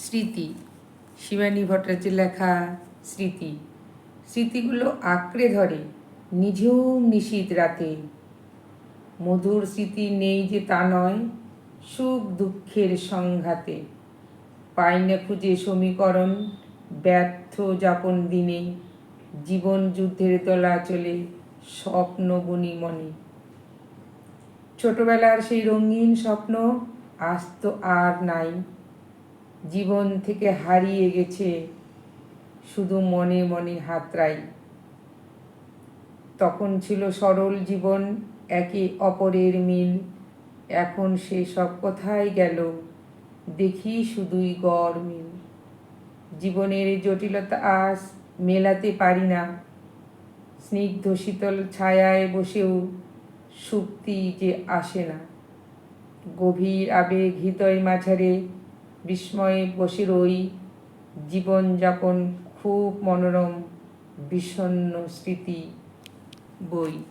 স্মৃতি, শিবানী ভট্টাচার্যের লেখা স্মৃতি। স্মৃতিগুলো আঁকড়ে ধরে নিঝুম নিশীথ রাতে। মধুর স্মৃতি নেই যে তা নয়, সুখ দুঃখের সংঘাতে। পাই না খুঁজে সমীকরণ ব্যর্থ যাপন দিনে। জীবন যুদ্ধের দোলাচলে স্বপ্ন বুনি মনে। ছোটবেলার সেই রঙিন স্বপ্ন আজ তো আর নাই। জীবন থেকে হারিয়ে গেছে শুধু মনে মনে হাতড়াই। তখন ছিল সরল জীবন, একে অপরের মিল। এখন সে সব কোথায় গেল, দেখি শুধুই গড়মিল। জীবনের জটিলতা আজ মেলাতে পারি না। স্নিগ্ধ শীতল ছায়ায় বসেও শুক্তি যে আসে না। গভীর আবেগ হৃদয় মাঝারে বিস্ময়ে বসে রই। জীবনযাপন খুব মনোরম, বিষণ্ণ স্মৃতি বই।